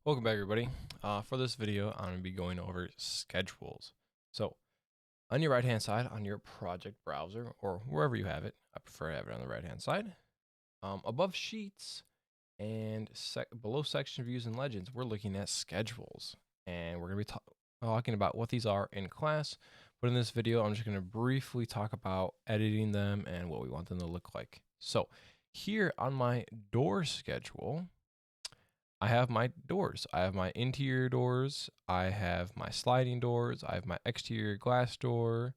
Welcome back, everybody. For this video, I'm going to be going over schedules. So, on your right-hand side, on your project browser, or wherever you have it, I prefer to have it on the right-hand side. Above sheets and below section views and legends, we're looking at schedules. And we're going to be talking about what these are in class. But in this video, I'm just going to briefly talk about editing them and what we want them to look like. So, here on my door schedule, I have my doors. I have my interior doors. I have my sliding doors. I have my exterior glass door.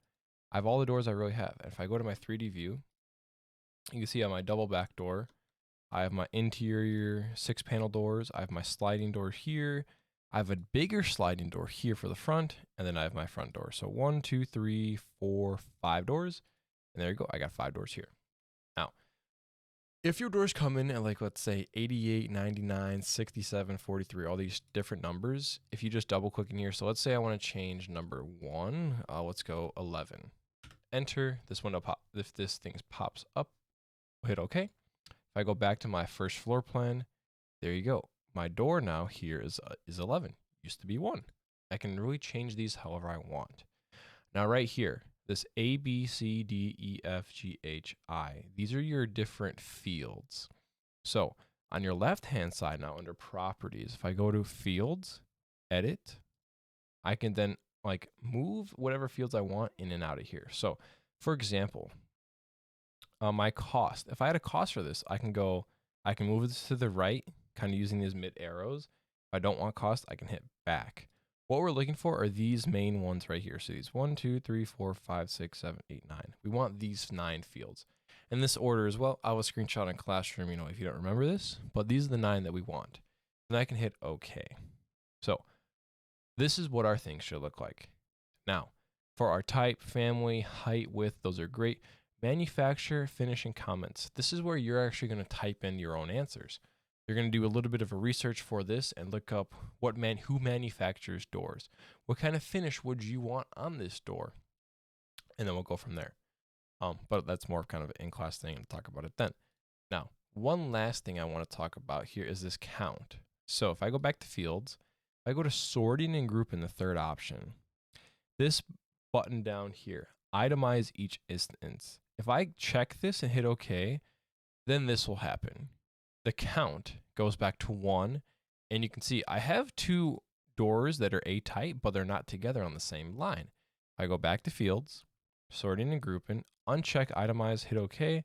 I have all the doors I really have. And if I go to my 3D view, you can see on my double back door, I have my interior 6-panel doors. I have my sliding door here. I have a bigger sliding door here for the front, and then I have my front door. So 1, 2, 3, 4, 5 doors. And there you go. I got 5 doors here. Now, if your doors come in at, like, let's say 88, 99, 67, 43, all these different numbers, if you just double click in here, so let's say I want to change number 1, let's go 11. Enter, this window if this thing pops up, hit OK. If I go back to my first floor plan, there you go. My door now here is 11, used to be 1. I can really change these however I want. Now right here, this A, B, C, D, E, F, G, H, I. These are your different fields. So on your left-hand side now under properties, if I go to fields, edit, I can then move whatever fields I want in and out of here. So for example, my cost, if I had a cost for this, I can move this to the right, kind of using these mid arrows. If I don't want cost, I can hit back. What we're looking for are these main ones right here. So these 1, 2, 3, 4, 5, 6, 7, 8, 9. We want these 9 fields. In this order as well. I will screenshot in Classroom, if you don't remember this, but these are the 9 that we want. And I can hit OK. So this is what our thing should look like. Now, for our type, family, height, width, those are great. Manufacturer, finish, and comments. This is where you're actually going to type in your own answers. You're going to do a little bit of a research for this and look up who manufactures doors. What kind of finish would you want on this door? And then we'll go from there. But that's more of kind of an in-class thing, and talk about it then. Now, one last thing I want to talk about here is this count. So if I go back to fields, if I go to sorting and group in the third option, this button down here, itemize each instance. If I check this and hit OK, then this will happen. The count goes back to 1, and you can see I have 2 doors that are A-type, but they're not together on the same line. I go back to fields, sorting and grouping, uncheck itemize, hit OK.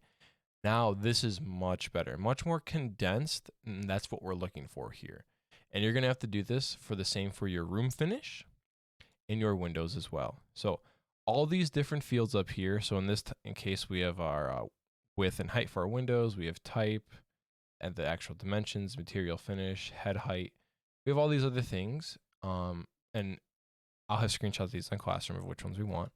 Now this is much better, much more condensed, and that's what we're looking for here. And you're going to have to do this for the same for your room finish and your windows as well. So all these different fields up here. So in this case, we have our width and height for our windows. We have type and the actual dimensions, material finish, head height. We have all these other things. And I'll have screenshots of these in Classroom of which ones we want.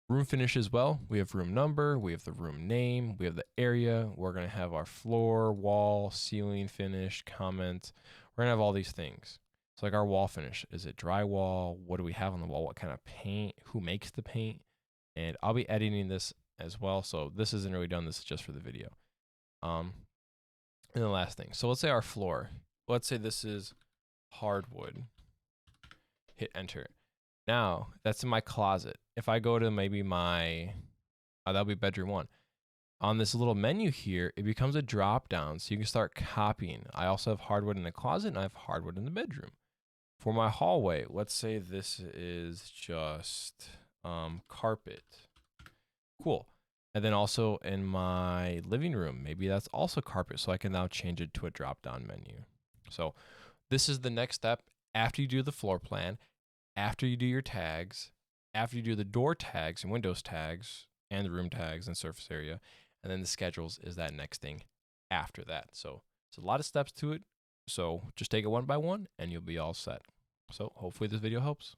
Room finish as well. We have room number. We have the room name. We have the area. We're going to have our floor, wall, ceiling finish, comment. We're going to have all these things. So like our wall finish, is it drywall? What do we have on the wall? What kind of paint? Who makes the paint? And I'll be editing this as well. So this isn't really done. This is just for the video. And the last thing. So let's say our floor. Let's say this is hardwood. Hit enter. Now that's in my closet. If I go to maybe that'll be bedroom 1. On this little menu here, it becomes a drop down. So you can start copying. I also have hardwood in the closet and I have hardwood in the bedroom. For my hallway, let's say this is just carpet. Cool. And then also in my living room, maybe that's also carpet. So I can now change it to a drop down menu. So this is the next step after you do the floor plan, after you do your tags, after you do the door tags and windows tags and the room tags and surface area. And then the schedules is that next thing after that. So it's a lot of steps to it. So just take it one by one and you'll be all set. So hopefully this video helps.